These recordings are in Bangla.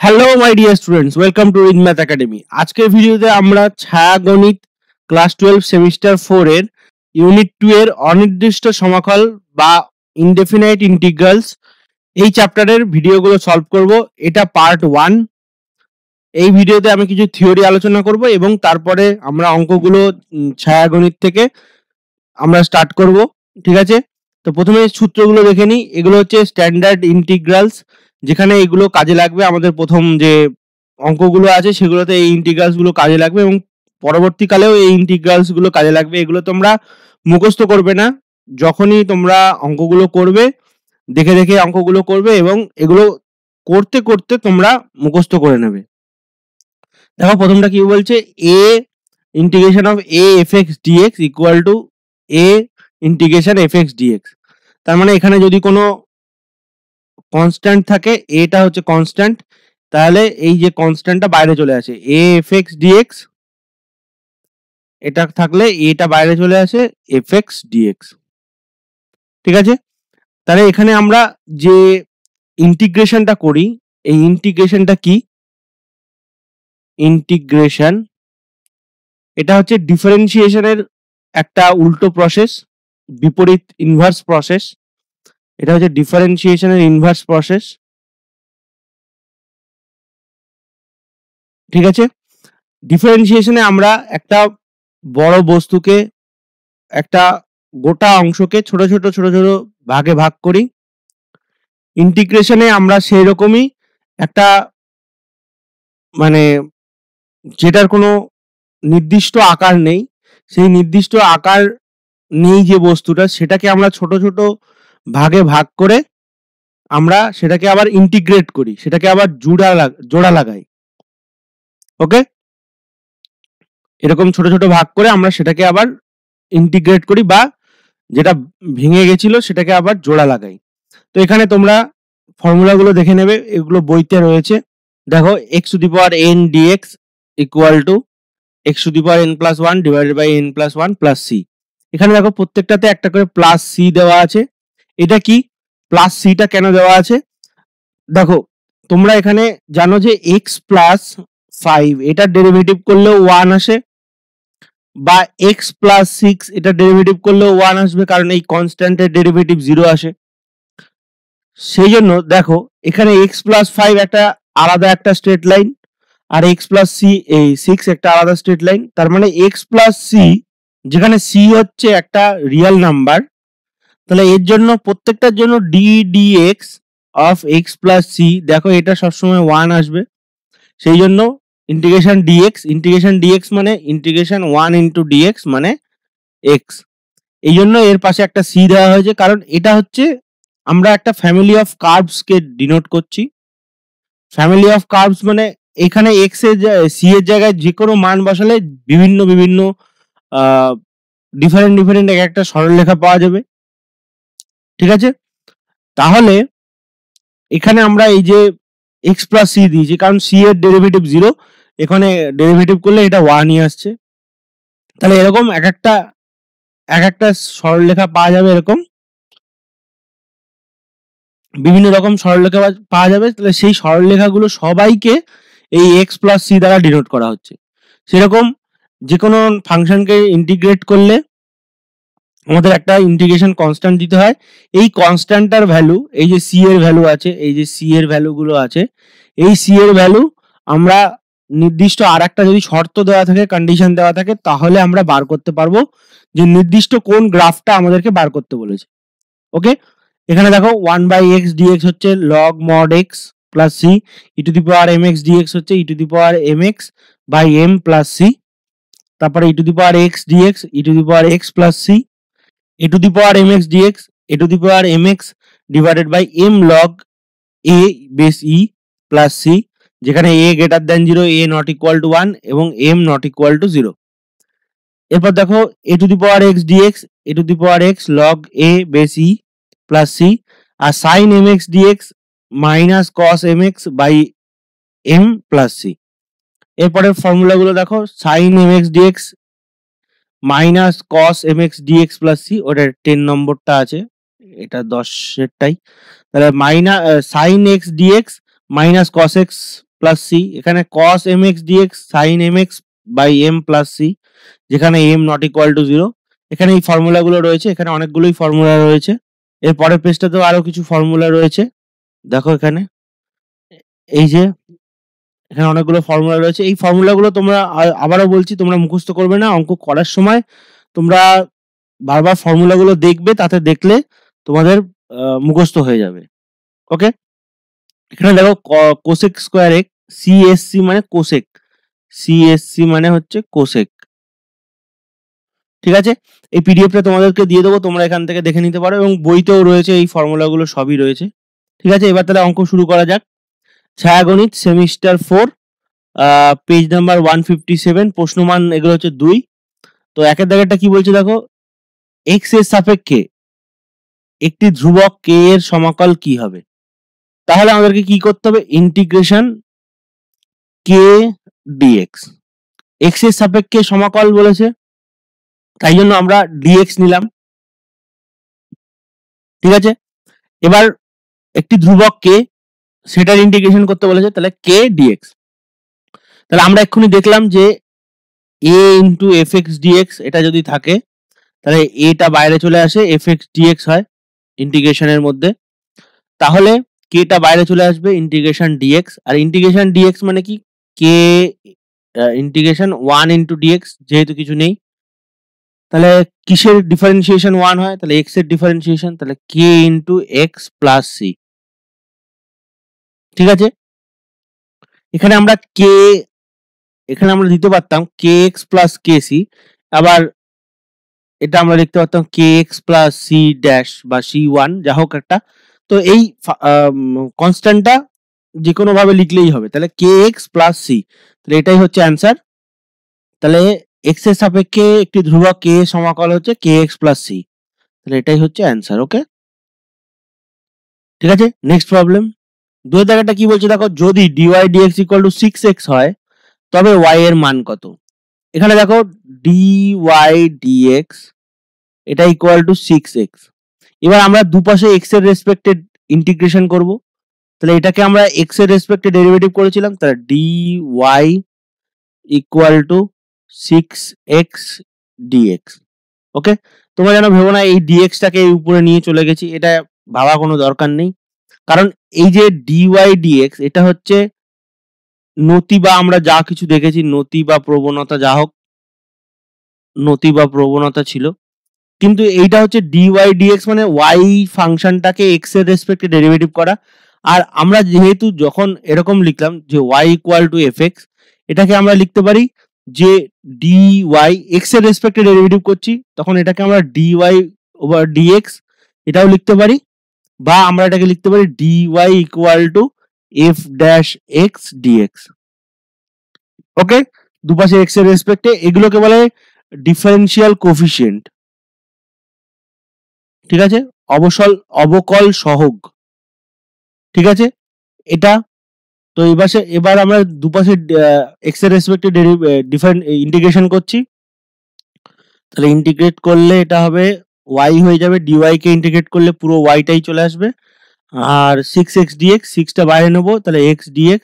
Hello my dear students, welcome to read math academy. আজকের ভিডিওতে আমরা ছায়াগণিত ক্লাস 12 সেমিস্টার 4 এর ইউনিট 2 এর অনির্দিষ্ট সমাকল বা ইনডেফিনাইট ইন্টিগ্রালস এই চ্যাপ্টারের ভিডিওগুলো সলভ করব। এটা পার্ট 1। এই ভিডিওতে আমি কিছু থিওরি আলোচনা করব এবং তারপরে আমরা অঙ্কগুলো ছায়াগণিত থেকে আমরা স্টার্ট করব। ঠিক আছে, তো প্রথমে সূত্রগুলো দেখে নিই। এগুলো হচ্ছে স্ট্যান্ডার্ড ইন্টিগ্রালস, যেখানে এগুলো কাজে লাগবে। আমাদের প্রথম যে অঙ্কগুলো আছে সেগুলোতে এই ইন্টিগ্রালস গুলো কাজে লাগবে এবং পরবর্তীকালেও এই ইন্টিগ্রালস গুলো কাজে লাগবে। এগুলো তোমরা মুখস্থ করবে না, যখনই তোমরা অঙ্কগুলো করবে দেখে দেখে অঙ্কগুলো করবে এবং এগুলো করতে করতে তোমরা মুখস্থ করে নেবে। দেখো প্রথমটা কি বলছে, a integration of a f x dx equal to a integration f x dx. তার মানে এখানে যদি কোনো কনস্ট্যান্ট থাকে, এটা হচ্ছে কনস্ট্যান্ট, তাহলে এই যে কনস্ট্যান্টটা বাইরে চলে আসে, এ এফ এক্স ডিএক্স, এটা থাকলে এটা বাইরে চলে আসে এফ এক্স ডিএক্স। ঠিক আছে, তাহলে এখানে আমরা যে ইন্টিগ্রেশনটা করি, এই ইন্টিগ্রেশনটা কি? ইন্টিগ্রেশন এটা হচ্ছে ডিফারেন্সিয়েশনের একটা উল্টো প্রসেস, বিপরীত ইনভার্স প্রসেস। এটা হচ্ছে ডিফারেন্সিয়েশনের ইনভার্স প্রসেস। ঠিক আছে, ডিফারেন্সিয়েশনে আমরা একটা বড় বস্তুকে, একটা গোটা অংশকে ছোট ছোট ছোট ছোট ভাগে ভাগ করি। ইন্টিগ্রেশনে আমরা সেই রকমই একটা, মানে যেটার কোনো নির্দিষ্ট আকার নেই, সেই নির্দিষ্ট আকার নেই যে বস্তুটা, সেটাকে আমরা ছোট ছোট ভাগে ভাগ করে আমরা সেটাকে আবার ইন্টিগ্রেট করি, সেটাকে আবার জোড়া লাগাই। ওকে, এরকম ছোট ছোট ভাগ করে আমরা সেটাকে আবার ইন্টিগ্রেট করি, বা যেটা ভেঙে গেছিল সেটাকে আবার জোড়া লাগাই। তো এখানে তোমরা ফর্মুলাগুলো দেখে নেবে, এগুলো বইতে রয়েছে। দেখো, x to the power n dx equal to x to the power n plus 1 divided by n plus 1 plus c. এখানে দেখো প্রত্যেকটাতে একটা করে প্লাস সি দেওয়া আছে। এটা কি প্লাস সিটা কেন দেওয়া আছে? দেখো, তোমরা এখানে জানো যে এক্স প্লাস 5 এটা ডেরিভেটিভ করলেও 1 আসে, বা এক্স প্লাস 6 এটা ডেরিভেটিভ করলেও 1 আসবে, কারণ এই কনস্ট্যান্টের ডেরিভেটিভ 0 আসে। সেই জন্য দেখো এখানে এক্স প্লাস 5 একটা আলাদা একটা স্ট্রেট লাইন, আর এক্স প্লাস সি এই 6 একটা আলাদা স্ট্রেট লাইন। তার মানে এক্স প্লাস সি, যেখানে সি হচ্ছে একটা রিয়েল নাম্বার, তাহলে এর জন্য প্রত্যেকটার জন্য d d x of x plus c, দেখো এটা সবসময় 1 আসবে। সেই জন্য ইন্টিগ্রেশন ডিএক্স মানে ইন্টিগ্রেশন 1 ইন্টু ডিএক্স মানে এক্স। এই জন্য এর পাশে একটা সি দেওয়া হয়েছে, কারণ এটা হচ্ছে আমরা একটা family of curves K denote করছি। ফ্যামিলি অফ কার্ভস মানে এখানে এক্স এর সি এর জায়গায় যে কোনো মান বসালে বিভিন্ন বিভিন্ন ডিফারেন্ট ডিফারেন্ট একটা সরলরেখা পাওয়া যাবে। ঠিক আছে, তাহলে এখানে আমরা এই যে এক্স প্লাস সি দিয়েছি, কারণ সি এর ডেরিভেটিভ 0, এখানে ডেরিভেটিভ করলে এটা 1ই আসছে। তাহলে এরকম এক একটা সরলরেখা পাওয়া যাবে, এরকম বিভিন্ন রকম সরলরেখা পাওয়া যাবে। তাহলে সেই সরলরেখাগুলো সবাইকে এই এক্স প্লাস সি দ্বারা ডিনোট করা হচ্ছে। সেরকম যে কোনো ফাংশনকে ইন্টিগ্রেট করলে আমাদের একটা ইন্টিগ্রেশন কনস্ট্যান্ট দিতে হয়। এই কনস্ট্যান্টটার ভ্যালু, এই যে সি এর ভ্যালু আছে, এই যে সি এর ভ্যালুগুলো আছে, এই সি এর ভ্যালু আমরা নির্দিষ্ট আর একটা যদি শর্ত দেওয়া থাকে, কন্ডিশন দেওয়া থাকে, তাহলে আমরা বার করতে পারবো যে নির্দিষ্ট কোন গ্রাফটা আমাদেরকে বার করতে বলেছে। ওকে, এখানে দেখো 1 বাই এক্স ডিএক্স হচ্ছে log mod x plus c, e to the power m x dx হচ্ছে e to the power m x by m plus c, তারপরে e to the power x dx e to the power x plus c, a to the power mx dx a to the power mx divided by m log a base e plus c, যেখানে a greater than 0, a not equal to 1 এবং m not equal to 0। এরপর দেখো a to the power x dx a to the power x log a base e plus c, R sin mx dx minus cos mx by m plus c। এরপরের ফর্মুলাগুলো দেখো, sin mx dx minus cos m x dx plus c, ওটা 10 নম্বরটা আছে, এটা 10 এরটাই। তাহলে minus sine x dx minus cos x plus c, এখানে cos mx dx sin mx by m plus c, যেখানে m নট ইকুয়াল টু 0। এখানে এই ফর্মুলাগুলো রয়েছে, এখানে অনেকগুলোই ফর্মুলা রয়েছে। এর পরের পেজটাতেও আরো কিছু ফর্মুলা রয়েছে, দেখো এখানে এই যে এখানে অনেকগুলো ফর্মুলা রয়েছে। এই ফর্মুলাগুলো তোমরা আবারও বলছি, তোমরা মুখস্থ করবে না, অঙ্ক করার সময় তোমরা বারবার ফর্মুলাগুলো দেখবে, তাতে দেখলে তোমাদের মুখস্থ হয়ে যাবে। ওকে, এখানে দেখো কোসেক স্কোয়ার এক্স, সিএসসি মানে কোসেক, সিএসসি মানে হচ্ছে কোসেক। ঠিক আছে, এই পিডিএফটা তোমাদেরকে দিয়ে দেবো, তোমরা এখান থেকে দেখে নিতে পারো, এবং বইতেও রয়েছে এই ফর্মুলাগুলো, সবই রয়েছে। ঠিক আছে, এবার তাহলে অঙ্ক শুরু করা যাক। ছায়াগণিত সেমিস্টার 4, পেজ নাম্বার 157, প্রশ্নমান এগুলো হচ্ছে 2। তো একের দাগেরটা কি বলছে দেখো, এক্স এর সাপেক্ষে একটি ধ্রুবক কে এর সমাকল কি হবে? তাহলে আমাদেরকে কি করতে হবে, ইন্টিগ্রেশন কে ডিএক্স, এক্স এর সাপেক্ষে সমাকল বলেছে, তাই জন্য আমরা ডিএক্স নিলাম। ঠিক আছে, এবার একটি ধ্রুবক কে, সেটার ইন্টিগ্রেশন করতে বলেছে, তাহলে কে ডিএক্স। তাহলে আমরা এক্ষুনি দেখলাম যে এ ইন্টু এফ এক্স ডিএক্স, এটা যদি থাকে তাহলে এটা বাইরে চলে আসে, এফ এক্স ডিএক্স হয় ইন্টিগ্রেশনের মধ্যে, তাহলে কেটা বাইরে চলে আসবে, ইন্টিগ্রেশন ডিএক্স। আর ইন্টিগ্রেশন ডিএক্স মানে কি, কে ইন্টিগ্রেশন 1 ইন্টু ডিএক্স, যেহেতু কিছু নেই, তাহলে কিসের ডিফারেন্সিয়েশন 1 হয়, তাহলে এক্স এর ডিফারেন্সিয়েশন, তাহলে কে ইন্টু এক্স প্লাস সি। ঠিক আছে, এখানে আমরা কে, এখানে আমরা দিতে পারতাম কে এক্স প্লাস কে সি, আবার এটা আমরা লিখতে পারতাম কে এক্স প্লাস সি ড্যাশ বা সি ওয়ান, যা হোক একটা। তো এই কনস্ট্যান্টটা যে কোনো ভাবে লিখলেই হবে, তাহলে কে এক্স প্লাস সি, তাহলে এটাই হচ্ছে অ্যান্সার। তাহলে এক্স এর সাপেক্ষে একটি ধ্রুবক কে এর সমাকল হচ্ছে কে এক্স প্লাস সি, তাহলে এটাই হচ্ছে অ্যান্সার। ওকে, ঠিক আছে, নেক্সট প্রবলেম। দুই জায়গাটা কি বলছে দেখো, যদি dy dx equal two 6x হয় তবে y এর মান কত? এখানে দেখো ডিওয়াই ডিএক্স এটা ইকুয়াল টু 6x। এবার আমরা দুপাশে x এর রেসপেক্টে ইন্টিগ্রেশন করব, তাহলে এটাকে আমরা x এর রেসপেক্টে ডেরিভেটিভ করেছিলাম, তাহলে dy equal two 6x dx। ওকে, তোমরা যেন ভেবো না এই dx টাকে এই উপরে নিয়ে চলে গেছি, এটা ভাবা কোনো দরকার নেই, কারণ এই যে dy dx এটা হচ্ছে নতি, বা আমরা যা কিছু দেখেছি নতি বা প্রবণতা, যা হোক নতি বা প্রবণতা ছিল, কিন্তু এইটা হচ্ছে ডিওয়াই ডিএক্স মানে ওয়াই ফাংশনটাকে এক্স এর রেসপেক্টে ডেরিভেটিভ করা। আর আমরা যেহেতু যখন এরকম লিখলাম যে y equal to f x, এটাকে আমরা লিখতে পারি যে ডিওয়াই এক্স এর রেসপেক্টে ডেরিভেটিভ করছি, তখন এটাকে আমরা ডিওয়াই ওভার ডিএক্স এটাও লিখতে পারি, বা আমরা এটাকে লিখতে পারি dy equal to f dash x dx. Okay, দুপাশে এক্স এর রেসপেক্টে, এগুলোকে বলে ডিফারেন্সিয়াল কোফিশিয়েন্ট। ঠিক আছে, অবকল সহগ। ঠিক আছে, এটা তো এবার আমরা দুপাশে এক্স এর রেসপেক্টে ডিফারেন্ট ইন্টিগ্রেশন করছি, তাহলে ইন্টিগ্রেট করলে এটা হবে y হয়ে যাবে, ডিওয়াই কে ইন্টিগ্রেট করলে পুরো ওয়াইটাই চলে আসবে, আর 6x dx, 6টা বাইরে নেবো, তাহলে x dx,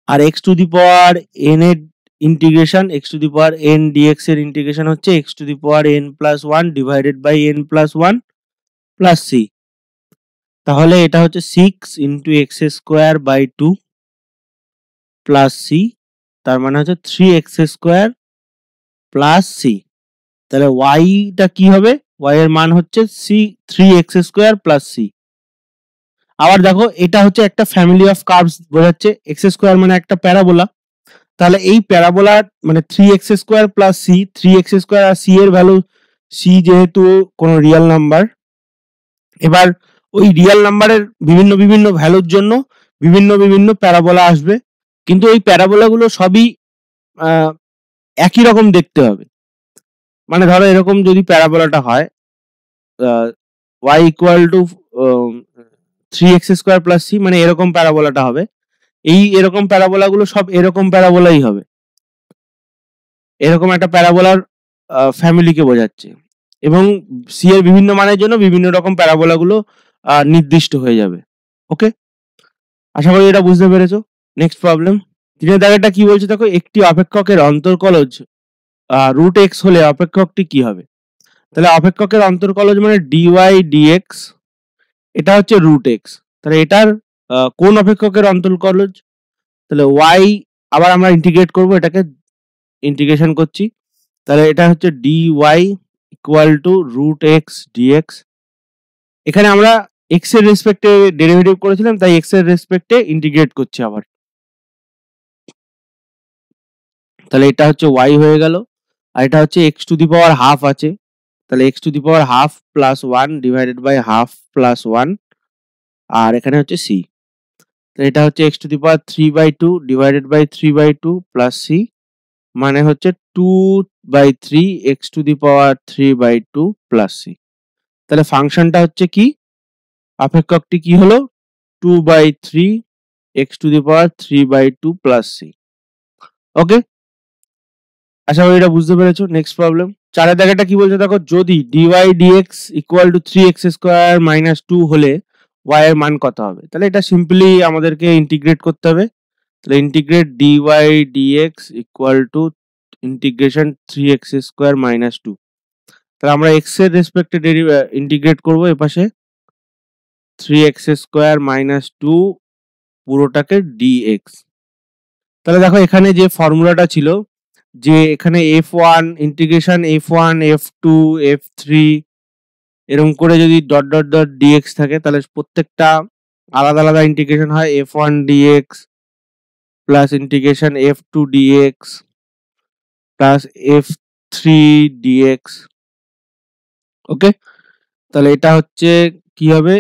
আর x to the power n এর integration, x to the power n dx এর ইন্টিগ্রেশন হচ্ছে x to the power n plus 1 divided by n plus 1 plus c। তাহলে এটা হচ্ছে 6 into x square by 2 plus c, তার মানে হচ্ছে 3x স্কোয়ার প্লাস সি। তাহলে ওয়াইটা কি হবে, ওয়াই এর মান হচ্ছে C 3x square plus C. আবার দেখো এটা হচ্ছে একটা ফ্যামিলি অফ কার্ভস বোঝাচ্ছে, এক্স স্কোয়ার মানে একটা প্যারাবোলা, তাহলে এই প্যারাবোলা মানে 3x square plus c, 3x square আর সি এর ভ্যালু, সি যেহেতু কোনো রিয়েল নাম্বার, এবার ওই রিয়েল নাম্বারের বিভিন্ন বিভিন্ন ভ্যালুর জন্য বিভিন্ন বিভিন্ন প্যারাবোলা আসবে, কিন্তু এই প্যারাবোলাগুলো সবই একই রকম দেখতে হবে। মানে ধরো এরকম যদি প্যারাবোলাটা হয় y equal to 3x square plus c, মানে এরকম প্যারাবোলাটা হবে, এরকম প্যারাবোলাগুলো সব এরকম প্যারাবোলাই হবে, এরকম একটা প্যারাবোলার ফ্যামিলিকে বোঝাচ্ছে, এবং সি এর বিভিন্ন মানের জন্য বিভিন্ন রকম প্যারাবোলাগুলো নির্দিষ্ট হয়ে যাবে। ওকে, আশা করি এটা বুঝতে পেরেছো। নেক্সট প্রবলেম 3 দাগেরটা কি বলছে দেখো, একটি অপেক্ষকের অন্তর্কলজ রুট এক্স হলে অপেক্ষকটি কি হবে? তাহলে অপেক্ষকের অন্তর্কলজ মানে ডিওয়াই ডিএক্স, এটা হচ্ছে রুট এক্স। তাহলে এটার কোন অপেক্ষকের অন্তর্কলজ? তাহলে ওয়াই, আবার আমরা ইন্টিগ্রেট করব, এটাকে ইন্টিগ্রেশন করছি। তাহলে এটা হচ্ছে dy equal to root x dx. এখানে আমরা এক্স এর রেসপেক্টে ডেরিভেটিভ করেছিলাম, তাই এক্স এর রেসপেক্টে ইন্টিগ্রেট করছি আবার। তাহলে এটা হচ্ছে ওয়াই হয়ে গেল, আর এটা হচ্ছে x to the power half আছে, তাহলে x to the power half plus one divided by half plus one, আর এখানে হচ্ছে সি। তো এটা হচ্ছে x to the power three by two divided by three by two plus c, মানে হচ্ছে two by three x to the power three by two plus c. তাহলে ফাংশনটা হচ্ছে কি, অপেক্ষকটি কি হলো, two by three x to the power three by two plus c. Okay, আশা করি এটা বুঝতে পেরেছো। নেক্সট প্রবলেম 4 দাগেরটা কি বলছে দেখো, যদি dy dx equal to three x square minus two হলে ওয়াই এর মান কত হবে? তাহলে এটা সিম্পলি আমাদেরকে ইন্টিগ্রেট করতে হবে। তাহলে integrate dy dx equal to integration three x square minus two. তাহলে আমরা এক্স এর রেসপেক্টে ইন্টিগ্রেট করবো এপাশে, three x square minus two পুরোটাকে ডিএক্স। তাহলে দেখো এখানে যে ফর্মুলাটা ছিল, যে এখানে f one integration f one f two f three এরকম করে যদি ডট ডট ডট ডিএক্স থাকে, তাহলে প্রত্যেকটা আলাদা আলাদা ইন্টিগ্রেশন হয়, f one dx plus integration f two dx plus f three dx. Okay, তাহলে এটা হচ্ছে কি হবে,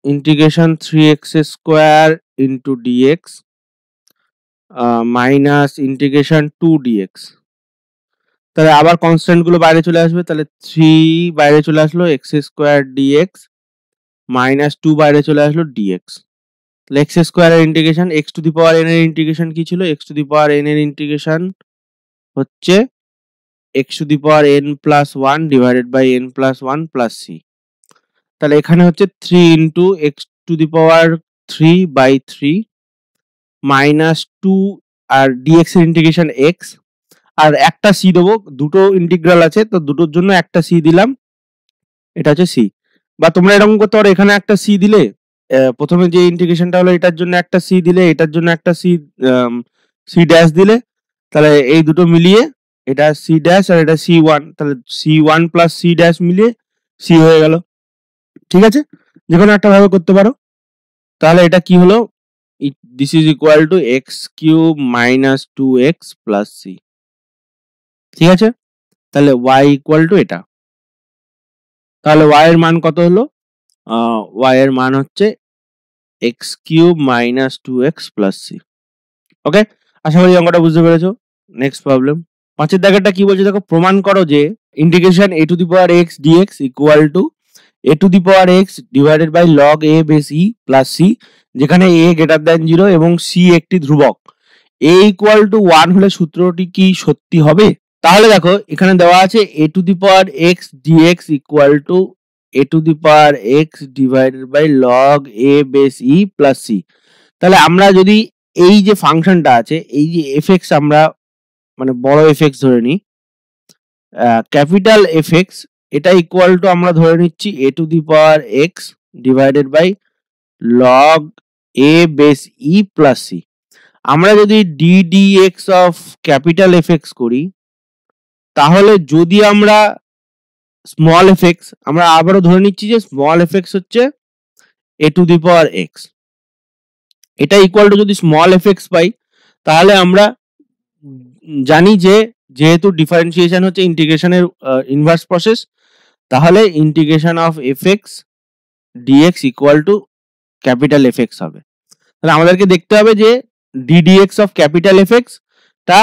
integration three x square into dx minus integration two dx. তাহলে আবার কনস্ট্যান্ট গুলো বাইরে চলে আসবে, তাহলে থ্রি বাইরে চলে আসলো x square dx minus two বাইরে চলে আসলো ডিএক্স। তাহলে এক্স স্কোয়ারের integration x to the power n এর ইন্টিগ্রেশন কি ছিল, x to the power n এর ইন্টিগ্রেশন হচ্ছে x to the power n plus one divided by n plus one plus c. তাহলে এখানে হচ্ছে three into x to the power three by three minus two, আর ডিএক্স এর ইন্টিগ্রেশন এক্স, আর একটা সি দেবো, দুটো ইন্টিগ্রাল আছে তো দুটোর জন্য একটা সি দিলাম, এটা হচ্ছে সি। বা তোমরা এরকম করতে পারো, এখানে একটা সি দিলে, প্রথমে যে ইন্টিগ্রেশনটা হলো এটার জন্য একটা সি দিলে, এটার জন্য একটা সি, সি ড্যাশ দিলে, তাহলে এই দুটো মিলিয়ে এটা সি ড্যাশ আর এটা সি ওয়ান, তাহলে c one plus c dash মিলিয়ে সি হয়ে গেল। ঠিক আছে, যে কোনো একটা ভাবে করতে পারো। তাহলে এটা কি হলো, this is equal to x cube minus two x plus c. ঠিক আছে, তাহলে ওয়াই ইকুয়াল টু এটা। তাহলে ওয়াই এর মান কত হলো, ওয়াই এর মান হচ্ছে x cube minus two x plus c. Okay, আশা করি অঙ্কটা বুঝতে পেরেছো। নেক্সট প্রবলেম 5 দাগেরটা কি বলছে দেখো, প্রমাণ করো যে integration a to the power x dx equal to a to the power x divided by log a base e plus c, যেখানে এ গ্রেটার দ্যান 0 এবং সি একটি ধ্রুবক, এ ইকুয়াল টু 1 হলে সূত্রটি কি সত্যি হবে? তাহলে দেখো এখানে দেওয়া আছে a to the power x dx equal to a to the power x divided by log a base e plus c. তাহলে আমরা যদি এই যে ফাংশনটা আছে, এই যে এফএক্স আমরা মানে বড় এফএক্স ধরে নিই, ক্যাপিটাল এফএক্স, এটা ইকুয়াল টু আমরা ধরে নিচ্ছি a to the power x divided by log a base e plus c. আমরা যদি ডিডিএক্স অফ ক্যাপিটাল এফএক্স করি, তাহলে যদি আমরা স্মল এফএক্স, আমরা আবারও ধরে নিচ্ছি যে স্মল এফএক্স হচ্ছে a to the power x, এটা ইকুয়াল টু যদি স্মল এফএক্স পাই, তাহলে আমরা জানি যে যেহেতু ডিফারেন্সিয়েশন হচ্ছে ইন্টিগ্রেশনের ইনভার্স প্রসেস, তাহলে integration of fx dx equal to capital fx হবে। তাহলে আমাদেরকে দেখতে হবে যে ডিডিএক্স অফ ক্যাপিটাল এফএক্স টা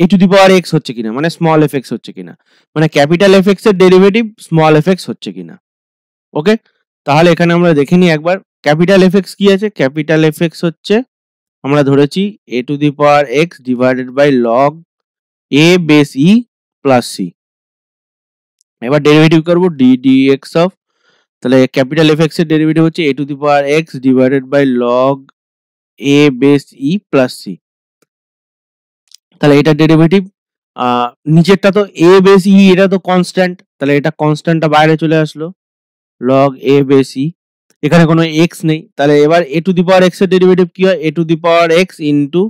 এ টু দি পাওয়ার এক্স হচ্ছে কিনা, মানে স্মল এফএক্স হচ্ছে কিনা, মানে ক্যাপিটাল এফএক্স এর ডেরিভেটিভ স্মল এফএক্স হচ্ছে কিনা। ওকে, তাহলে এখানে আমরা দেখে নিই একবার ক্যাপিটাল এফএক্স কি আছে। ক্যাপিটাল এফএক্স হচ্ছে আমরা ধরেছি a to the power x divided by log a base e plus c. এবার ডেরিভেটিভ করব ডিডিএক্স অফ, তাহলে ক্যাপিটাল এফএক্স এর ডেরিভেটিভ হচ্ছে a to the power x divided by log a base e plus c. তাহলে এটা ডেরিভেটিভ। নিচেরটা তো এ বেস ই, এটা তো কনস্ট্যান্ট, তাহলে এটা কনস্ট্যান্টটা বাইরে চলে আসলো, লগ এ বেস ই। এখানে কোনো এক্স নেই, তাহলে এবার a to the power x এর ডেরিভেটিভ কি হয়? A to the power x into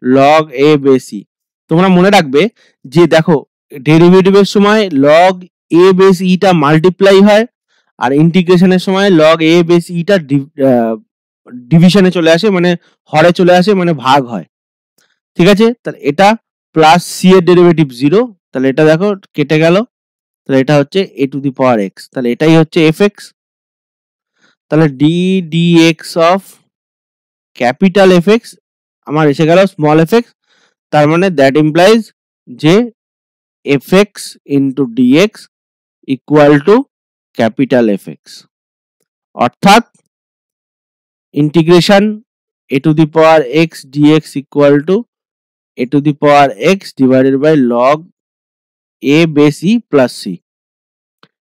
log a base e. তোমরা মনে রাখবে যে দেখো ডেরিভেটিভের সময় লগ এ বেস ইটা মাল্টিপ্লাই হয়, আর ইন্টিগ্রেশনের সময় লগ এ বেস ইটা ডিভিশনে চলে আসে, মানে হরে চলে আসে, মানে ভাগ হয়। ঠিক আছে, তাহলে এটা প্লাস সি এর ডেরিভেটিভ 0, তাহলে এটা দেখো কেটে গেল, তাহলে এটা হচ্ছে a to the power x, তাহলে এটাই হচ্ছে এফ এক্স। তাহলে d d x of capital f x আমার এসে গেল স্মল এফ এক্স, তার মানে দ্যাট ইমপ্লাইজ যে f x into dx equal to capital f x, অর্থাৎ integration a to the power x dx equal to a to the power x divided by log a base e plus c.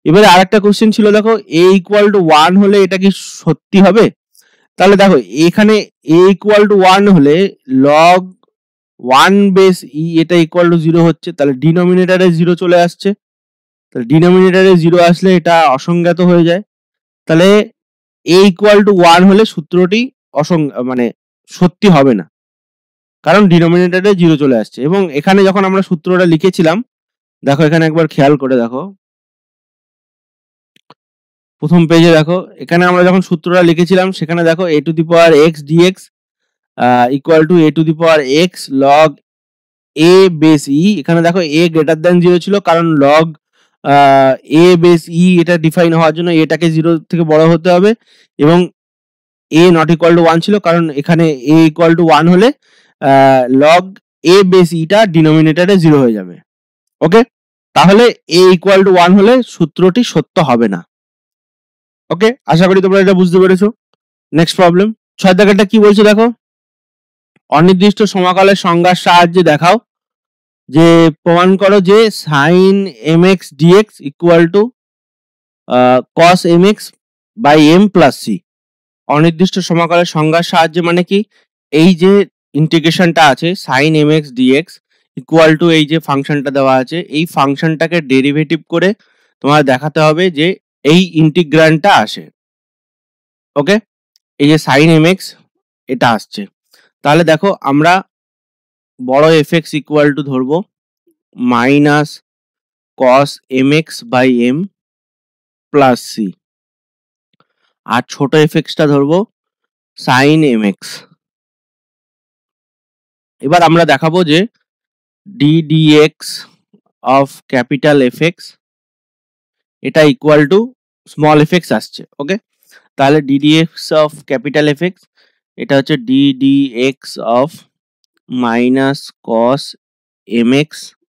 এবারে আরেকটা কোশ্চেন ছিল, দেখো এ ইকুয়াল টু 1 হলে এটা কি সত্যি হবে? তাহলে দেখো এখানে এ ইকুয়াল টু 1 হলে লগ 1 বেস ই এটা ইকুয়াল টু 0 হচ্ছে, তাহলে ডিনোমিনেটরে 0 চলে আসছে, তাহলে ডিনোমিনেটরে 0 আসলে এটা অসংজ্ঞাত হয়ে যায়। তাহলে এ ইকুয়াল টু 1 হলে সূত্রটি মানে সত্যি হবে না, কারণ ডিনোমিনেটরে 0 চলে আসছে। এবং এখানে যখন আমরা সূত্রটা লিখেছিলাম, দেখো এখানে একবার খেয়াল করে দেখো, প্রথম পেজে দেখো এখানে আমরা যখন সূত্রটা লিখেছিলাম সেখানে দেখো a to the power x dx equal to a to the power x log a base e. এখানে দেখো এ গ্রেটার দ্যান 0 ছিল, কারণ লগ এ বেস ই এটা ডিফাইন হওয়ার জন্য এটাকে 0 থেকে বড় হতে হবে, এবং এ নট ইকুয়াল টু 1 ছিল, কারণ এখানে এ ইকুয়াল টু 1 হলে লগ এ বেস ইটা ডিনোমিনেটরে 0 হয়ে যাবে। ওকে, তাহলে এ ইকুয়াল টু 1 হলে সূত্রটি সত্য হবে না। ওকে, আশা করি তোমরা এটা বুঝতে পেরেছো। নেক্সট প্রবলেম 6 দাগেরটা কি বলছে দেখো, অনির্দিষ্ট সমাকলের সংজ্ঞার সাহায্যে দেখাও যে প্রমাণ করো যে sine m x dx equal to cos m x by m plus c. অনির্দিষ্ট সমাকলের সংজ্ঞার সাহায্যে মানে কি, এই যে ইন্টিগ্রেশনটা আছে sine m x dx equal to এই যে ফাংশনটা দেওয়া আছে, এই ফাংশনটাকে ডেরিভেটিভ করে তোমার দেখাতে হবে যে এই ইন্টিগ্র্যান্ডটা আসে। ওকে, এই যে সাইন এম এক্স এটা আসছে, তাহলে দেখো আমরা বড় এফ এক্স ইকুয়াল টু ধরবো minus cos m x by m plus c, আর ছোট এফ এক্সটা ধরবো সাইন এম এক্স। এবার আমরা দেখাবো যে d d x of capital f x এটা equal to small f x আসছে। ওকে, তাহলে d d x of capital f x এটা হচ্ছে d d x of minus cos m x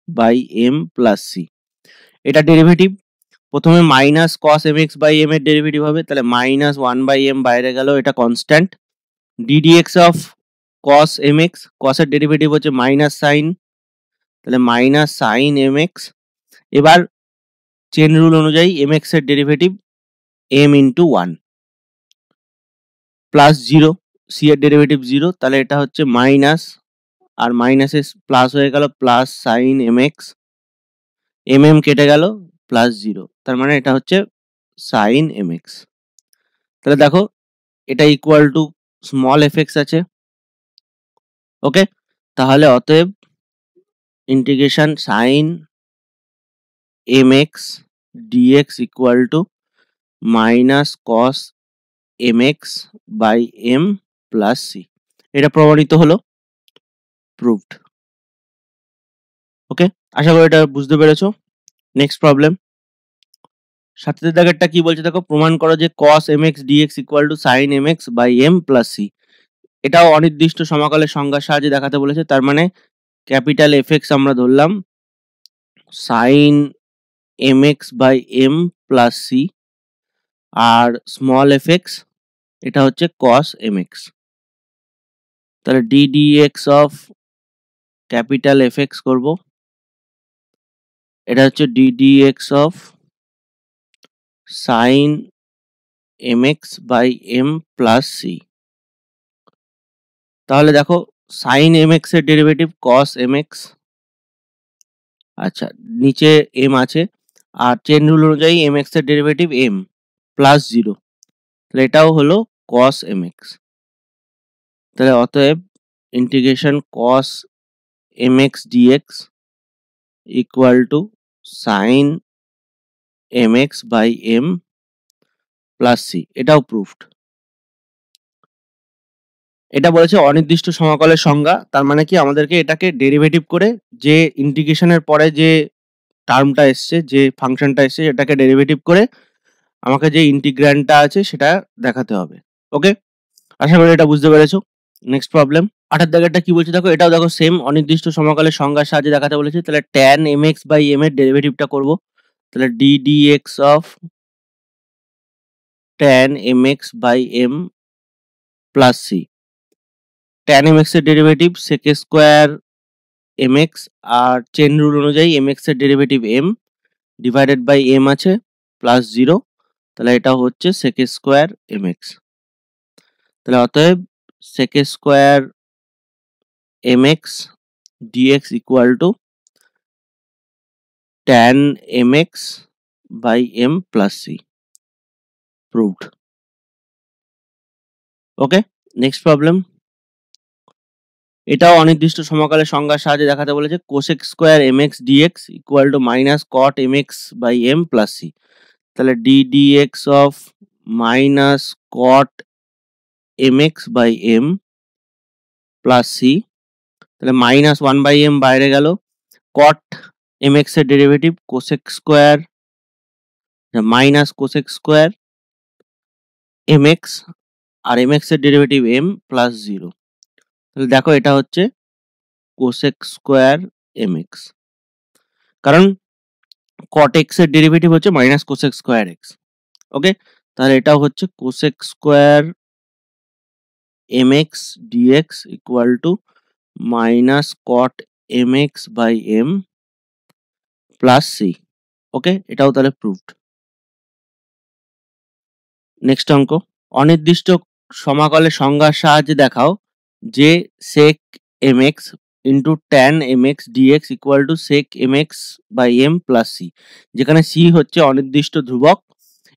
by m plus c. এটা ডেরিভেটিভ, প্রথমে minus cos m x by m এর ডেরিভেটিভ হবে, তাহলে মাইনাস 1 বাই এম বাইরে গেল, এটা constant. D d x of cos m x, কসের ডেরিভেটিভ হচ্ছে মাইনাস সাইন, তাহলে মাইনাস সাইন এম এক্স। এবার চেন রুল অনুযায়ী এম এক্স এর derivative m into 1 plus 0, c এর ডেরিভেটিভ 0, তাহলে এটা হচ্ছে মাইনাস আর মাইনাসে প্লাস হয়ে গেল plus sine m x, m m কেটে গেল প্লাস 0, তার মানে এটা হচ্ছে সাইন এম এক্স। তাহলে দেখো এটা equal to small f x আছে। ওকে, তাহলে অতএব integration sine m x dx equal to minus cos m x by m plus c. এটা প্রমাণিত হলো, প্রুভড। ওকে, আশা করি এটা বুঝতে পেরেছো। নেক্সট প্রবলেম 7 দাগেরটা কি বলছে দেখো, প্রমাণ করো যে cos mx dx equal to sin mx by m plus c. এটাও অনির্দিষ্ট সমাকলের সংজ্ঞার সাহায্যে দেখাতে বলেছে, তার মানে ক্যাপিটাল এফ এক্স আমরা ধরলাম sine m x by m plus c, আর স্মল এফ এক্স এটা হচ্ছে কস এম এক্স। তাহলে d d x of capital f x করবো, এটা হচ্ছে d d x of sine m x by m plus c. তাহলে দেখো sin mx এর ডেরিভেটিভ cos mx, আচ্ছা নিচে m আছে, আর চেন রুল অনুযায়ী mx এর ডেরিভেটিভ m প্লাস 0, তাহলে এটাও হলো cos mx। তাহলে অতএব integration cos mx dx equal to sin mx by m plus c, এটাও প্রুফড। এটা বলেছে অনির্দিষ্ট সমাকলের সংজ্ঞা, তার মানে কি আমাদেরকে এটাকে ডেরিভেটিভ করে যে ইন্টিগ্রেশনের পরে যে টার্মটা এসছে, যে ফাংশনটা এসছে, এটাকে ডেরিভেটিভ করে আমাকে যে ইন্টিগ্র্যান্ডটা আছে সেটা দেখাতে হবে। ওকে, আশা করি এটা বুঝতে পেরেছো। নেক্সট প্রবলেম 8 দাগেরটা কি বলছে দেখো, এটাও দেখো সেম অনির্দিষ্ট সমাকলের সংজ্ঞার সাহায্যে দেখাতে বলেছে। তাহলে tan mx বাই m এর ডেরিভেটিভটা করব। তাহলে d dx of tan mx by m plus c। tan mx এর ডেরিভেটিভ sec স্কয়ার mx, আর চেন রুল অনুযায়ী mx এর derivative m divided by m আছে প্লাস 0, তাহলে এটা হচ্ছে sec স্কয়ার mx। তাহলে অতএব sec square mx dx equal two tan mx by m plus c, proved। Okay, next problem, এটাও অনির্দিষ্ট সমকালের সংজ্ঞার সাহায্যে দেখাতে বলেছে। cosec square mx dx equal to minus cot mx by m plus c। তাহলে d dx of minus cot mx by m plus c, তাহলে মাইনাস 1 by m বাইরে গেল, cot mx এর derivative cosec square minus cosec square mx, আর mx এর ডেরিভেটিভ m প্লাস 0, তাহলে দেখো এটা হচ্ছে cosec স্কয়ার mx, কারণ cot x এর ডেরিভেটিভ হচ্ছে minus cosec square x। Okay, তাহলে এটাও হচ্ছে cosec square mx dx equal to minus cot mx by m plus c। Okay, এটাও তাহলে প্রুভড। নেক্সট অঙ্ক, অনির্দিষ্ট সমাকলের সংজ্ঞার সাহায্যে দেখাও যে sec mx into tan mx dx equal to sec mx by m plus c, যেখানে c হচ্ছে অনির্দিষ্ট ধ্রুবক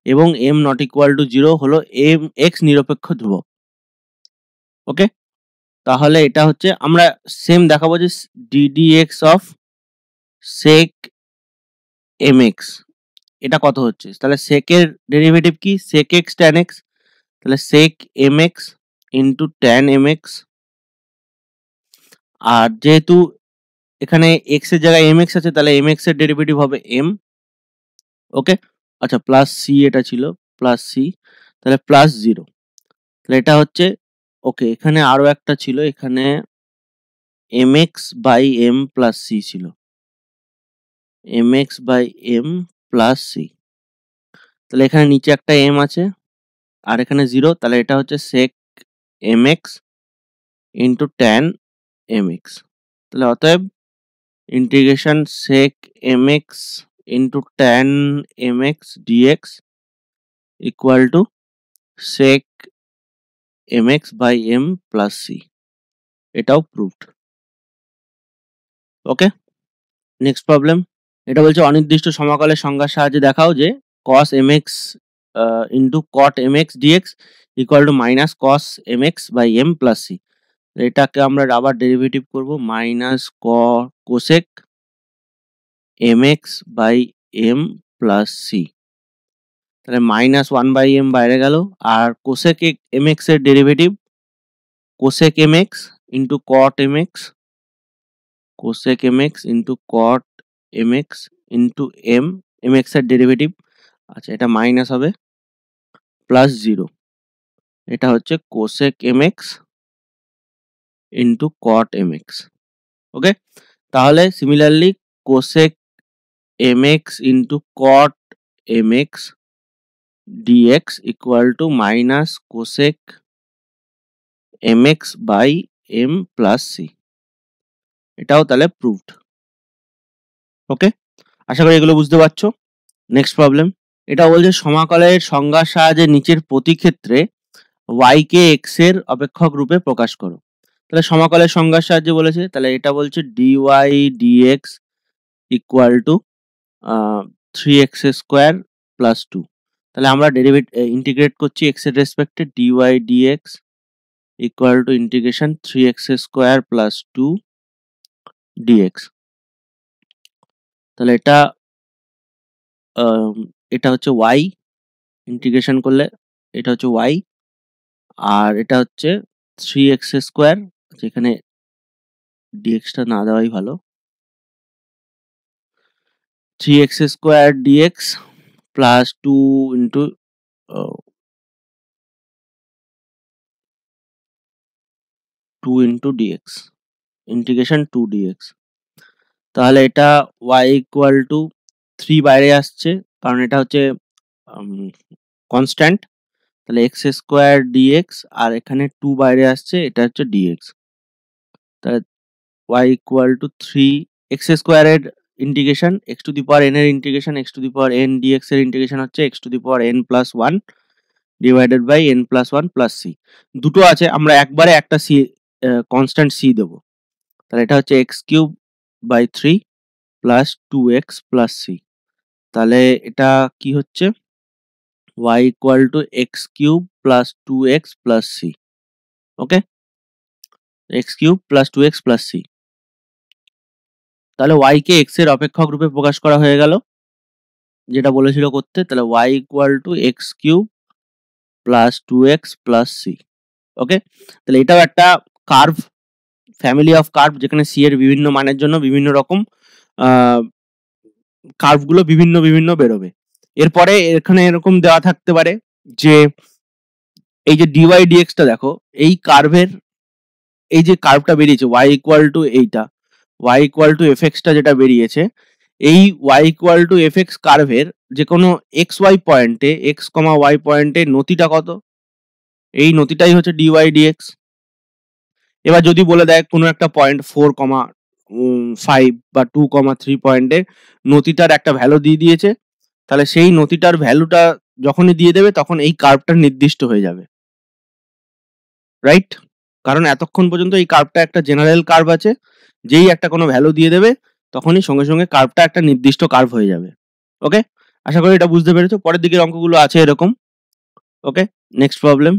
এবং m নট ইকুয়াল টু 0 হলো x নিরপেক্ষ ধ্রুবক। ওকে, তাহলে এটা হচ্ছে আমরা সেম দেখাবো যে d dx of sec mx এটা কত হচ্ছে, তাহলে sec এর ডেরিভেটিভ কি sec x tan x, তাহলে sec mx into tan mx, আর যেহেতু এখানে x এর জায়গায় mx আছে তাহলে mx এর ডেরিভেটিভ হবে m। ওকে, আচ্ছা প্লাস c এটা ছিল প্লাস c, তাহলে প্লাস 0, তাহলে এটা হচ্ছে ওকে। এখানে আরো একটা ছিল, এখানে mx by m plus c ছিল, mx by m plus c, তাহলে এখানে নিচে একটা m আছে আর এখানে 0, তাহলে এটা হচ্ছে sec mx into tan mx। তাহলে অতএব integration sec mx into tan mx dx equal to sec mx by m plus c, এটাও প্রুভড। ওকে, নেক্সট প্রবলেম, এটা বলছে অনির্দিষ্ট সমাকলের সংজ্ঞার সাহায্যে দেখাও যে cos mx into cot mx dx equal to minus cos mx by m plus c। এটাকে আমরা আবার ডেরিভেটিভ করব minus cosec mx by m plus c, তাহলে মাইনাস 1 বাই m বাইরে গেল, আর cosec mx এর derivative cosec mx into cot mx, cosec mx into cot mx into mx এর ডেরিভেটিভ, আচ্ছা এটা মাইনাস হবে প্লাস 0, এটা হচ্ছে cosec mx into cot mx। Okay, তাহলে similarly cosec mx into cot mx dx equal to minus cosec mx by m plus c, এটাও তাহলে প্রুভড। ওকে, আশা করি এগুলো বুঝতে পারছো। নেক্সট প্রবলেম, এটা বলছে সমাকলের সংজ্ঞার সাহায্যে নিচের প্রতি ক্ষেত্রে y কে x এর অপেক্ষক রূপে প্রকাশ করো। তাহলে সমাকলের সংজ্ঞার সাহায্যে বলেছে, তাহলে এটা বলছে dy dx equal to 3x square plus 2। তাহলে আমরা ইন্টিগ্রেট করছি x এর রেসপেক্টে, dy dx equal to integration 3x square plus 2 dx। তাহলে এটা হচ্ছে y, ইন্টিগ্রেশন করলে এটা হচ্ছে y, আর এটা হচ্ছে 3x স্কোয়ার, যেখানে dx টা না দেওয়াই ভালো, 3x square dx plus 2 into 2 into dx, integration 2 dx। তাহলে এটা y ইকুয়াল টু 3 বাইরে আসছে, কারণ এটা হচ্ছে কনস্ট্যান্ট। তাহলে x স্কোয়ার dx, আর এখানে 2 বাইরে আসছে, এটা হচ্ছে dx। তাহলে y ইকুয়াল টু 3 x স্কোয়ারের integration, x to the power n এর integration, x to the power n dx এর ইন্টিগ্রেশন হচ্ছে x to the power n plus 1 divided by n plus 1 plus c। দুটো আছে, আমরা একবারে একটা c কনস্ট্যান্ট c দেবো। তাহলে এটা হচ্ছে x cube by 3 plus 2x plus c। তাহলে এটা কি হচ্ছে y equal to x cube plus 2x plus c। Okay, x cube plus 2x plus c। তাহলে y কে x এর অপেক্ষক রূপে প্রকাশ করা হয়ে গেল, যেটা বলেছিল করতে। তাহলে y equal to x cube plus 2x plus c। ওকে, তাহলে এটাও একটা কার্ভ, ফ্যামিলি অফ কার্ভ, যেখানে c এর বিভিন্ন মানের জন্য বিভিন্ন রকম কার্ভগুলো বিভিন্ন বিভিন্ন বেরোবে। এরপরে এখানে এরকম দেওয়া থাকতে পারে যে এই যে dy dx টা দেখো, এই কার্ভের এই যে কার্ভটা বেরিয়েছে y ইকুয়াল টু এইটা, y ইকুয়াল টু fx টা যেটা বেরিয়েছে, এই y ইকুয়াল টু fx কার্ভের যে কোনো xy পয়েন্টে, x, y পয়েন্টে নতিটা কত? এই নতিটাই হচ্ছে dy dx। এবার যদি বলে দেয় কোনো একটা পয়েন্ট 4,5 বা 2,3 পয়েন্টে নতিটার একটা ভ্যালু দিয়ে দিয়েছে, তাহলে সেই নতিটার ভ্যালুটা যখনই দিয়ে দেবে তখন এই কার্ভটা নির্দিষ্ট হয়ে যাবে, রাইট? কারণ এতক্ষণ পর্যন্ত এই কার্ভটা একটা জেনারেল কার্ভ আছে, যেই একটা কোনো ভ্যালু দিয়ে দেবে তখনই সঙ্গে সঙ্গে কার্ভটা একটা নির্দিষ্ট কার্ভ হয়ে যাবে। ওকে, আশা করি এটা বুঝতে পেরেছো। পরের দিকের অঙ্কগুলো আছে এরকম। ওকে, নেক্সট প্রবলেম।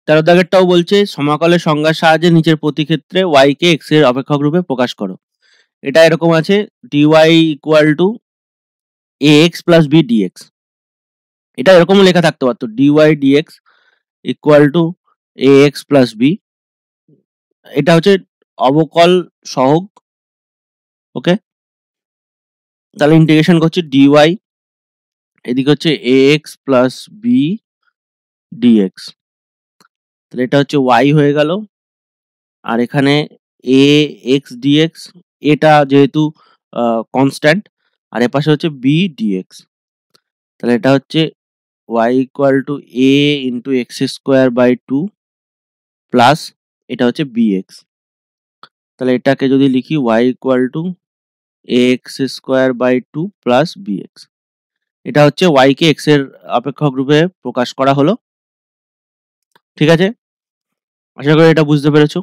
13 দাগেরটাও বলছে সমাকলের সংজ্ঞার সাহায্যে নিচের প্রতি ক্ষেত্রে y কে x এর অপেক্ষক রূপে প্রকাশ করো। এটা এরকম আছে dy equal to ax plus b dx। এটা এরকম লেখা থাকতে পারতো dy dx equal to ax plus b। এটা হচ্ছে অবকল সহগ। ওকে, তাহলে ইন্টিগ্রেশন করছি dy, এদিকে হচ্ছে ax প্লাস b dx। তাহলে এটা হচ্ছে y হয়ে গেল, আর এখানে ax dx, এটা যেহেতু কনস্ট্যান্ট, আর এপাশে হচ্ছে b dx। তাহলে এটা হচ্ছে y equal to a into x square by 2 plus এটা হচ্ছে bx। তাহলে এটাকে যদি লিখি y equal to ax square by 2 plus bx। এটা হচ্ছে y কে x এর অপেক্ষক রূপে প্রকাশ করা হলো। ঠিক আছে, আশা করি এটা বুঝতে পেরেছো।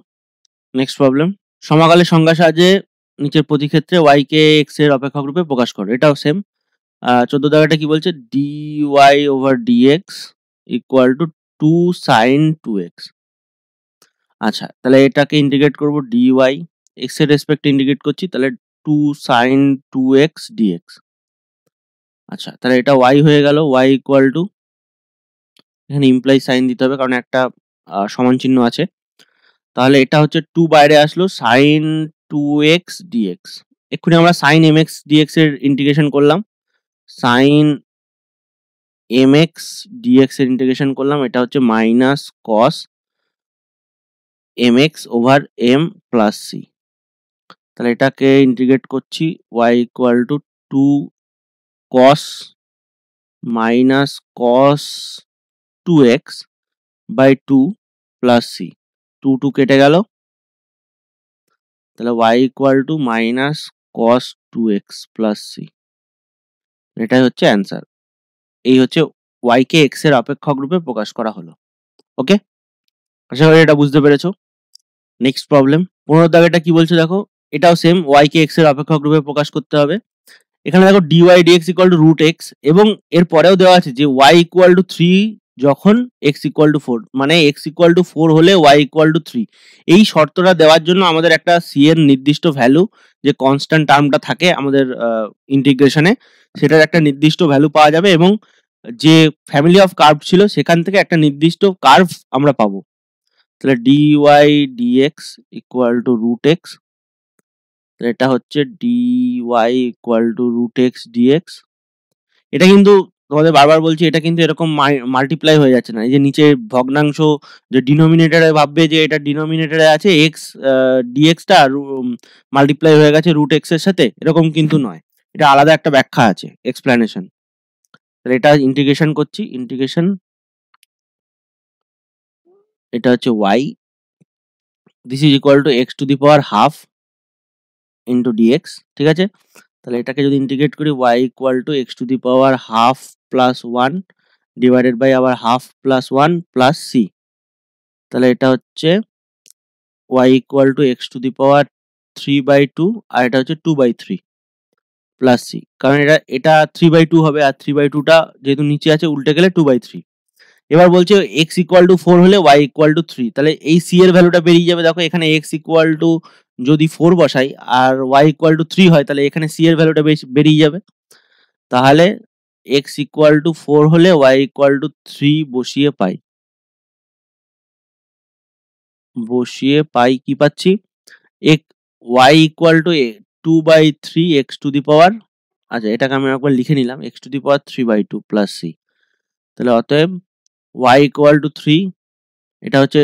Next problem. সমাকলের সংজ্ঞার সাহায্যে নিচের প্রতি ক্ষেত্রে y কে x এর অপেক্ষক রূপে প্রকাশ করো। এটাও সেম। 14 দাগাটা কি বলছে dy over dx equal to 2 sin 2x। আচ্ছা, তাহলে এটাকে ইন্টিগ্রেট করব dy, x এর রেসপেক্টে ইন্টিগ্রেট করছি, তাহলে 2 sin 2x dx। আচ্ছা, তাহলে এটা y হয়ে গেল, y ইকুয়াল টু, এখানে ইমপ্লাই সাইন দিতে হবে কারণ একটা সমান চিহ্ন আছে। তাহলে এটা হচ্ছে 2 বাইরে আসলো, sin 2x dx। এক্ষুনি আমরা sin mx dx এর ইন্টিগ্রেশন করলাম, sin mx dx এর ইন্টিগ্রেশন করলাম, এটা হচ্ছে minus cos mx over m plus c। তাহলে এটাকে ইন্টিগ্রেট করছি y equal to 2 cos minus cos 2x by 2 plus c। 2 কেটে গেল, তাহলে y equal to minus cos 2x plus c। এটাই হচ্ছে অ্যান্সার। এই হচ্ছে y কে x এর অপেক্ষক রূপে প্রকাশ করা হলো। ওকে, আশা করি এটা বুঝতে পেরেছো। নেক্সট প্রবলেম 15 দাগেটা কি বলছে দেখো, এটাও সেম, y কে x এর অপেক্ষক রূপে প্রকাশ করতে হবে। এখানে দেখো dy dx equal to root x, এবং এর পরেও দেওয়া আছে যে y ইকুয়াল টু 3 যখন x ইকুয়াল টু 4, মানে x ইকুয়াল টু 4 হলে y ইকুয়াল টু 3। এই শর্তটা দেওয়ার জন্য আমাদের একটা c এর নির্দিষ্ট ভ্যালু, যে কনস্ট্যান্ট টার্মটা থাকে আমাদের ইন্টিগ্রেশনে, সেটার একটা নির্দিষ্ট ভ্যালু পাওয়া যাবে, এবং যে ফ্যামিলি অফ কার্ভ ছিল সেখান থেকে একটা নির্দিষ্ট কার্ভ আমরা পাবো। তাহলে dy dx equal to root x, এটা হচ্ছে dy equal to root x dx. এটা কিন্তু তোমাদের বারবার বলছি, এটা কিন্তু এরকম মাল্টিপ্লাই হয়ে যাচ্ছে না। এই যে নিচে ভগ্নাংশ, যে ডিনোমিনেটরে ভাববে যে এটা ডিনোমিনেটরে আছে এক্স, ডিএক্সটা মাল্টিপ্লাই হয়ে গেছে রুট এক্স এর সাথে, এরকম কিন্তু নয়। এটা আলাদা একটা ব্যাখ্যা আছে, এক্সপ্লেনেশন। তাহলে এটা ইন্টিগ্রেশন করছি, ইন্টিগ্রেশন, এটা হচ্ছে y, this is equal to x to the power half into d x, ঠিক আছে। তাহলে এটাকে যদি ইন্টিগ্রেট করি, y equal to x to the power half plus 1 divided by আবার হাফ প্লাস 1 প্লাস সি। তাহলে এটা হচ্ছে y equal to x to the power 3/2, আর এটা হচ্ছে 2/3 প্লাস সি, কারণ এটা 3/2 হবে, আর 3/2টা যেহেতু নিচে আছে উল্টে গেলে 2/3। এবার বলছে x ইকুয়াল টু 4 হলে y ইকুয়াল টু 3, তাহলে এই c এর ভ্যালুটা বেরিয়ে যাবে। দেখো এখানে x ইকুয়াল টু যদি 4 বসাই আর y ইকুয়াল টু 3 হয়, তাহলে এখানে c এর ভ্যালুটা বেরিয়ে যাবে। তাহলে x ইকুয়াল টু 4 হলে y ইকুয়াল টু 3 বসিয়ে পাই কি পাচ্ছি, y equal to 2/3 x to the power, আচ্ছা এটাকে আমি একবার লিখে নিলাম, x to the power 3/2 plus c। তাহলে অতএব y ইকুয়াল টু 3, এটা হচ্ছে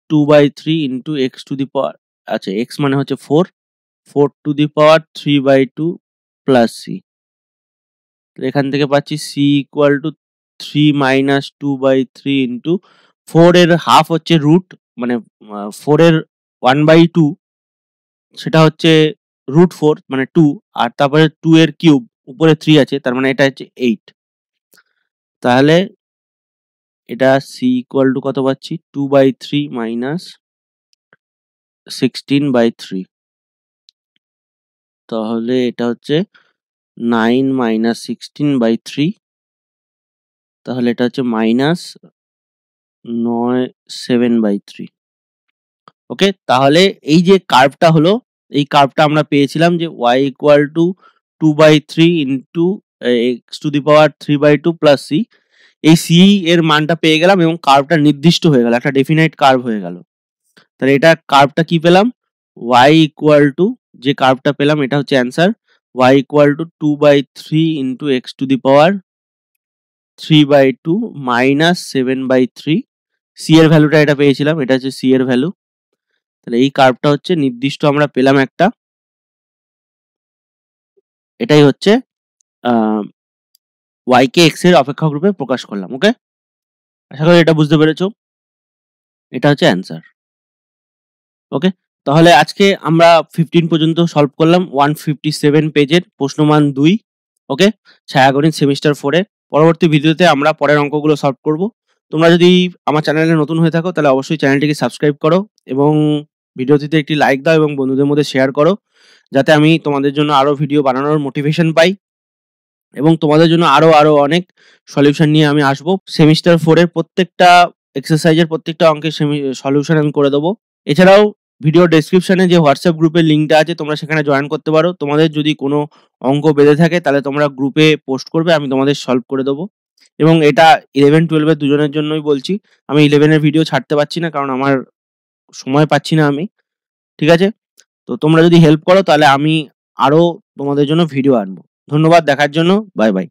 2/3 into x to the power, আচ্ছা এক্স মানে হচ্ছে 4 to the power 3/2 plus c. এখান থেকে পাচ্ছি c equal to 3 minus 2/3 into 4 এর হাফ হচ্ছে রুট, মানে 4 এর 1/2 সেটা হচ্ছে রুট 4 মানে 2, আর তারপরে 2 এর কিউব, উপরে 3 আছে, তার মানে এটা হচ্ছে 8। তাহলে এটা সি ইকুয়াল টু কত পাচ্ছি, 2/3 মাইনাস 16/3, তাহলে এটা হচ্ছে 9 মাইনাস 16/3, তাহলে এটা হচ্ছে মাইনাস 7/3। ওকে, তাহলে এই যে কার্ভটা হলো, এই কার্ভটা আমরা পেয়েছিলাম যে y equal to 2/3 into x to the power 3/2 plus c. এই সি এর মানটা পেয়ে গেলাম, এবং কার্ভটা নির্দিষ্ট হয়ে গেল, একটা ডেফিনাইট কার্ভ হয়ে গেল। তাহলে এটা কার্ভটা কি পেলাম, y ইকুয়াল টু, যে কার্ভটা পেলাম এটা হচ্ছে answer, y equal to 2/3 into x to the power 3/2 minus 7/3। C এর ভ্যালুটা এটা পেয়েছিলাম, এটা হচ্ছে সি এর ভ্যালু। তাহলে এই কার্ভটা হচ্ছে নির্দিষ্ট আমরা পেলাম একটা, এটাই হচ্ছে y কে x এর অপেক্ষক রূপে প্রকাশ করলাম। ওকে, আশা করি এটা বুঝতে পেরেছো, এটা হচ্ছে অ্যান্সার। ওকে, তাহলে আজকে আমরা 15 পর্যন্ত সলভ করলাম 157 পেজের প্রশ্নমান 2। ওকে, ছায়াগণিত সেমিস্টার 4 এর পরবর্তী ভিডিওতে আমরা পরের অঙ্কগুলো সলভ করব। তোমরা যদি আমার চ্যানেলে নতুন হয়ে থাকো তাহলে অবশ্যই চ্যানেলটিকে সাবস্ক্রাইব করো, এবং ভিডিওটিতে একটি লাইক দাও, এবং বন্ধুদের মধ্যে শেয়ার করো, যাতে আমি তোমাদের জন্য আরো ভিডিও বানানোর মোটিভেশন পাই, এবং তোমাদের জন্য আরো অনেক সলিউশন নিয়ে আমি আসবো। সেমিস্টার 4 এর প্রত্যেকটা এক্সারসাইজের প্রত্যেকটা অঙ্কের সলিউশন আমি করে দেবো। এছাড়াও ভিডিও ডেসক্রিপশনে যে হোয়াটসঅ্যাপ গ্রুপের লিঙ্কটা আছে, তোমরা সেখানে জয়েন করতে পারো। তোমাদের যদি কোনো অঙ্ক বেঁধে থাকে তাহলে তোমরা গ্রুপে পোস্ট করবে, আমি তোমাদের সলভ করে দেবো। এবং এটা 11-12 এর দুজনের জন্যই বলছি, আমি 11 এর ভিডিও ছাড়তে পারছি না, কারণ আমার সময় পাচ্ছি না আমি, ঠিক আছে। তো তোমরা যদি হেল্প করো তাহলে আমি আরো তোমাদের জন্য ভিডিও আনবো। ধন্যবাদ দেখার জন্য, বাই বাই।